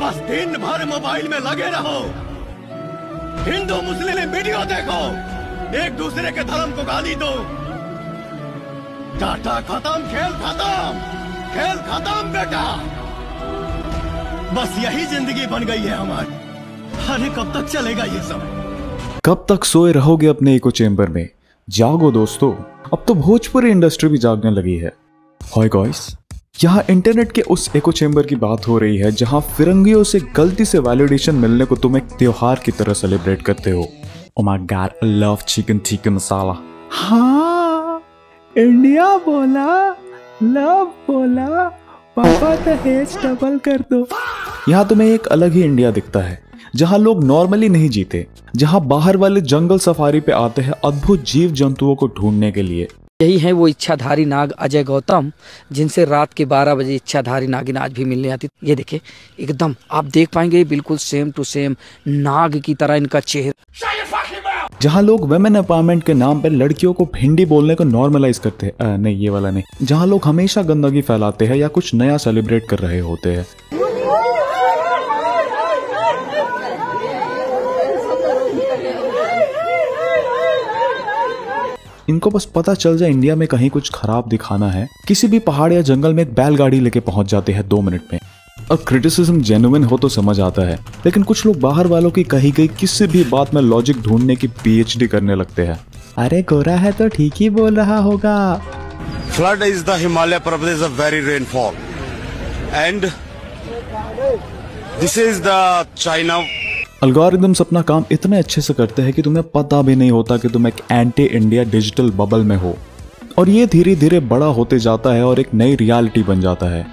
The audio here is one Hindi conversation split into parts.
बस दिन भर मोबाइल में लगे रहो, हिंदू मुस्लिम वीडियो देखो, एक दूसरे के धर्म को गाली दो। टाटा खत्म, खेल खत्म, खेल खत्म बेटा। बस यही जिंदगी बन गई है हमारी। अरे कब तक चलेगा ये सब? कब तक सोए रहोगे अपने इको चेंबर में? जागो दोस्तों, अब तो भोजपुरी इंडस्ट्री भी जागने लगी है। हाय गाइस, यहाँ इंटरनेट के उस इको चेंबर की बात हो रही है जहाँ फिरंगियों से गलती से वैलिडेशन मिलने को तुम एक त्योहार की तरह सेलिब्रेट करते हो। Oh my God, I love chicken tikka masala. हाँ, इंडिया बोला, लव बोला, पापा दहेज डबल कर दो। यहाँ तुम्हें एक अलग ही इंडिया दिखता है जहाँ लोग नॉर्मली नहीं जीते, जहाँ बाहर वाले जंगल सफारी पे आते हैं अद्भुत जीव जंतुओं को ढूंढने के लिए। यही है वो इच्छाधारी नाग अजय गौतम, जिनसे रात के 12 बजे इच्छाधारी नागिन आज भी मिलने आती। ये देखिए, एकदम आप देख पाएंगे बिल्कुल सेम टू सेम नाग की तरह इनका चेहरा। जहाँ लोग वुमेन एम्पावरमेंट के नाम पर लड़कियों को भिंडी बोलने को नॉर्मलाइज करते हैं, नहीं ये वाला नहीं, जहाँ लोग हमेशा गंदगी फैलाते हैं या कुछ नया सेलिब्रेट कर रहे होते हैं। इनको बस पता चल जाए इंडिया में कहीं कुछ खराब दिखाना है, किसी भी पहाड़ या जंगल में एक बैलगाड़ी लेके पहुंच जाते हैं 2 मिनट में। और क्रिटिसिज्म जेन्युइन हो तो समझ आता है, लेकिन कुछ लोग बाहर वालों की कही गई किसी भी बात में लॉजिक ढूंढने की PhD करने लगते हैं। अरे गोरा है तो ठीक ही बोल रहा होगा। फ्लड इज द हिमालय पर्वत is a very rainfall and this is the China. Algorithms अपना काम इतने अच्छे से करते हैं कि तुम्हें पता भी नहीं होता कि तुम एक एंटी इंडिया डिजिटल बबल में हो, और ये धीरे धीरे बड़ा होते जाता है और एक नई रियलिटी बन जाता है।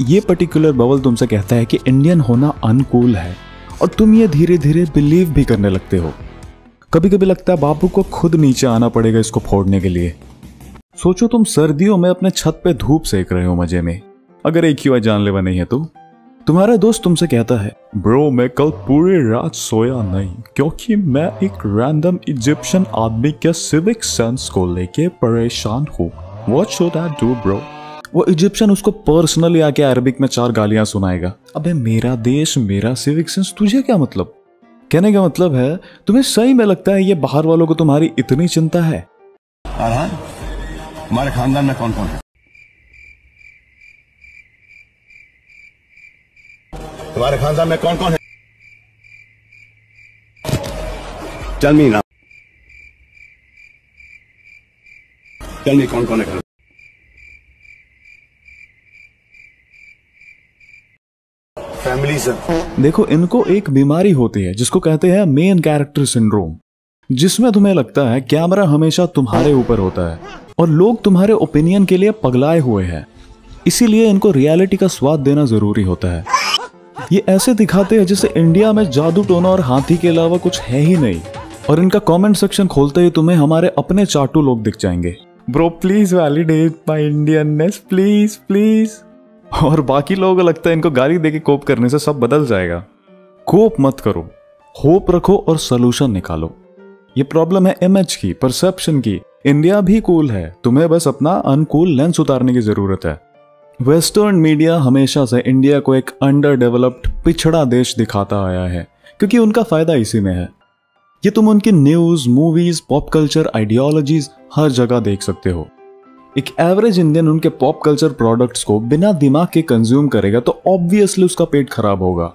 ये पर्टिकुलर बबल तुमसे कहता है कि इंडियन होना अनकूल है, और तुम ये धीरे धीरे बिलीव भी करने लगते हो। कभी कभी लगता है बापू को खुद नीचे आना पड़ेगा इसको फोड़ने के लिए। सोचो तुम सर्दियों में अपने छत पे धूप सेक रहे हो मजे में, अगर एक ही जानलेवा नहीं है तो। तुम्हारा दोस्त तुमसे कहता है, ब्रो मैं कल पूरी रात सोया नहीं क्योंकि मैं एक रैंडम इजिप्शियन आदमी के सिविक सेंस को लेके परेशान हूँ। What should I do bro? वो इजिप्शियन उसको पर्सनली आके अरबिक में 4 गालियां सुनाएगा। अबे मेरा देश, मेरा सिविक सेंस, तुझे क्या मतलब? कहने का मतलब है तुम्हें सही में लगता है ये बाहर वालों को तुम्हारी इतनी चिंता है? हमारे खानदान में कौन कौन है? तुम्हारे खानदान में कौन कौन है? Tell me now. Tell me कौन कौन है? Family sir. देखो, इनको एक बीमारी होती है जिसको कहते हैं मेन कैरेक्टर सिंड्रोम, जिसमें तुम्हें लगता है कैमरा हमेशा तुम्हारे ऊपर होता है और लोग तुम्हारे ओपिनियन के लिए पगलाए हुए हैं। इसीलिए इनको रियलिटी का स्वाद देना जरूरी होता है। ये ऐसे दिखाते हैं जैसे इंडिया में जादू टोना और हाथी के अलावा कुछ है ही नहीं, और इनका कमेंट सेक्शन खोलते ही तुम्हें हमारे अपने चाटू लोग दिख जाएंगे। Bro please validate my Indianness please please. और बाकी लोगों को लगता है इनको गाली देके कोप करने से सब बदल जाएगा। कोप मत करो, होप रखो और सोल्यूशन निकालो। ये प्रॉब्लम है इमेज की, परसेप्शन की। इंडिया भी कूल है, तुम्हें बस अपना अनकूल लेंस उतारने की जरूरत है। वेस्टर्न मीडिया हमेशा से इंडिया को एक अंडर डेवलप्ड पिछड़ा देश दिखाता आया है, क्योंकि उनका फायदा इसी में है। ये तुम उनकी news, movies, pop culture, ideologies हर जगह देख सकते हो। एक एवरेज इंडियन उनके पॉप कल्चर प्रोडक्ट्स को बिना दिमाग के कंज्यूम करेगा तो ऑब्वियसली उसका पेट खराब होगा,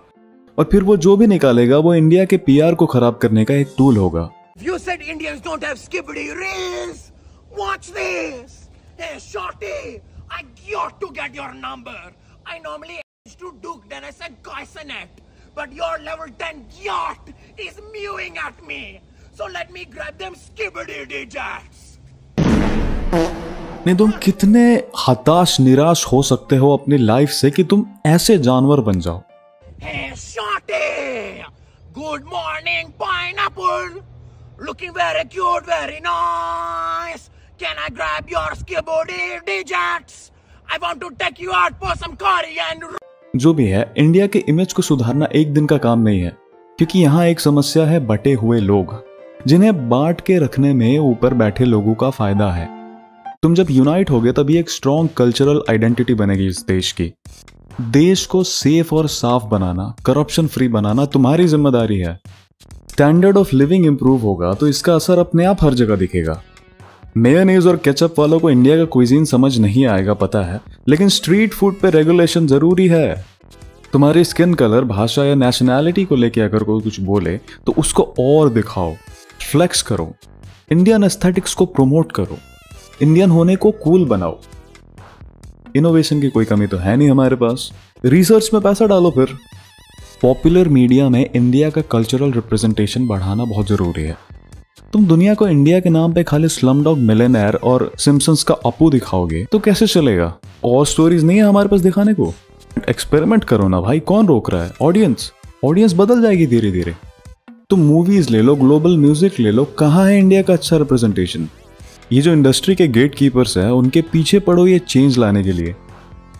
और फिर वो जो भी निकालेगा वो इंडिया के PR को खराब करने का एक टूल होगा। You said Indians don't have skibidi reels. Watch this. Hey, shorty, I got to get your number. I normally used to Duke Dennis and Guysonet, but your level 10 yacht is mewing at me. So let me grab them skibidi digits. नहीं, तुम कितने हताश निराश हो सकते हो अपनी लाइफ से कि तुम ऐसे जानवर बन जाओ। Hey, shorty, good morning, pineapple. Looking very cute, very nice. Can I grab your skibidi digits? I want to take you out for some curry and... जो भी है, इंडिया के इमेज को सुधारना एक दिन का काम नहीं है, क्योंकि यहाँ एक समस्या है बटे हुए लोग, जिन्हें बांट के रखने में ऊपर बैठे लोगों का फायदा है। तुम जब यूनाइट होगे तभी एक स्ट्रॉन्ग कल्चरल आइडेंटिटी बनेगी इस देश की। देश को सेफ और साफ बनाना, करप्शन फ्री बनाना तुम्हारी जिम्मेदारी है। स्टैंडर्ड ऑफ लिविंग इंप्रूव होगा तो इसका असर अपने आप हर जगह दिखेगा। मेयोनीज और केचप वालों को इंडिया का क्विजीन समझ नहीं आएगा पता है, लेकिन स्ट्रीट फूड पे रेगुलेशन जरूरी है। तुम्हारी स्किन कलर, भाषा या नेशनैलिटी को लेके अगर कोई कुछ बोले तो उसको और दिखाओ, फ्लेक्स करो, इंडियन एस्थेटिक्स को प्रमोट करो, इंडियन होने को कूल बनाओ। इनोवेशन की कोई कमी तो है नहीं हमारे पास, रिसर्च में पैसा डालो फिर। पॉपुलर मीडिया में इंडिया का कल्चरल रिप्रेजेंटेशन बढ़ाना बहुत जरूरी है। तुम दुनिया को इंडिया के नाम पे खाली स्लमडॉग मिलियनेयर और सिम्पसन्स का अपू दिखाओगे तो कैसे चलेगा? और स्टोरीज नहीं है हमारे पास दिखाने को। एक्सपेरिमेंट करो ना भाई, कौन रोक रहा है? ऑडियंस बदल जाएगी धीरे धीरे। तुम मूवीज ले लो, ग्लोबल म्यूजिक ले लो, कहाँ है इंडिया का अच्छा रिप्रेजेंटेशन? ये जो इंडस्ट्री के गेट कीपर्स है उनके पीछे पड़ो ये चेंज लाने के लिए।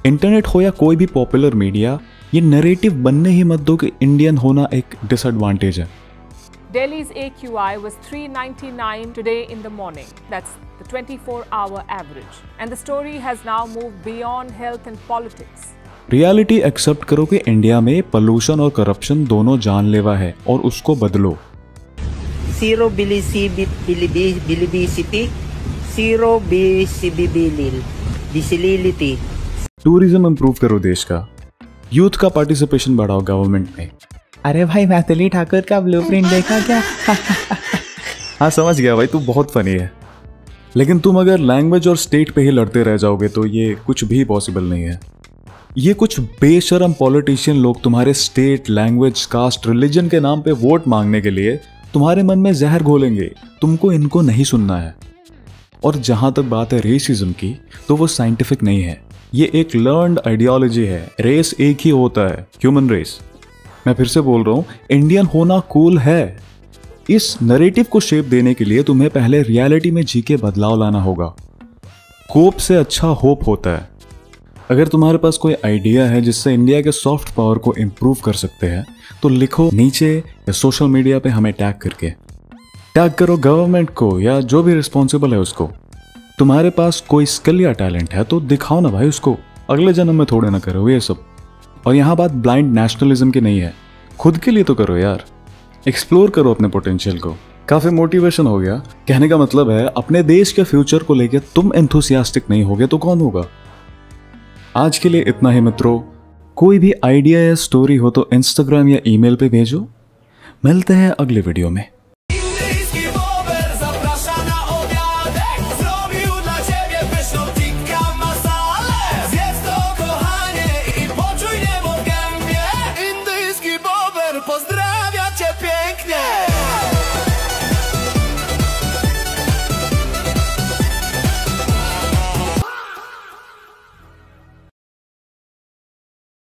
इंटरनेट हो या कोई भी पॉपुलर मीडिया, ये नैरेटिव बनने ही मत दो कि इंडियन होना एक डिसएडवांटेज है। Delhi's AQI was 399 today in the morning. That's the 24-hour average. And the story has now moved beyond health and politics. Reality accept करो कि इंडिया में पोल्यूशन और करप्शन दोनों जानलेवा है और उसको बदलो। Zero bilisibity, zero visibility. Tourism improve करो देश का, यूथ का पार्टिसिपेशन बढ़ाओ गवर्नमेंट में। अरे भाई मैथिली ठाकुर का ब्लूप्रिंट देखा क्या? हाँ समझ गया भाई, तू बहुत फनी है। लेकिन तुम अगर लैंग्वेज और स्टेट पे ही लड़ते रह जाओगे तो ये कुछ भी पॉसिबल नहीं है। ये कुछ बेशरम पॉलिटिशियन लोग तुम्हारे स्टेट, लैंग्वेज, कास्ट, रिलीजन के नाम पे वोट मांगने के लिए तुम्हारे मन में जहर घोलेंगे। तुमको इनको नहीं सुनना है। और जहां तक बात है रेसिज्म की, तो वो साइंटिफिक नहीं है, ये एक लर्न्ड आइडियोलॉजी है। रेस एक ही होता है, ह्यूमन रेस। मैं फिर से बोल रहा हूं, इंडियन होना कूल है। इस नैरेटिव को शेप देने के लिए तुम्हें पहले रियलिटी में जी के बदलाव लाना होगा। कोप से अच्छा होप होता है। अगर तुम्हारे पास कोई आइडिया है जिससे इंडिया के सॉफ्ट पावर को इंप्रूव कर सकते हैं तो लिखो नीचे या सोशल मीडिया पे हमें टैग करके। टैग करो गवर्नमेंट को या जो भी रिस्पॉन्सिबल है उसको। तुम्हारे पास कोई स्किल या टैलेंट है तो दिखाओ ना भाई उसको, अगले जन्म में थोड़े ना करो ये सब। और यहाँ बात ब्लाइंड नेशनलिज्म की नहीं है, खुद के लिए तो करो यार। एक्सप्लोर करो अपने पोटेंशियल को। काफी मोटिवेशन हो गया। कहने का मतलब है अपने देश के फ्यूचर को लेकर तुम एंथुसियास्टिक नहीं होगे तो कौन होगा। आज के लिए इतना ही मित्रों। कोई भी आइडिया या स्टोरी हो तो इंस्टाग्राम या ईमेल पे भेजो। मिलते हैं अगले वीडियो में।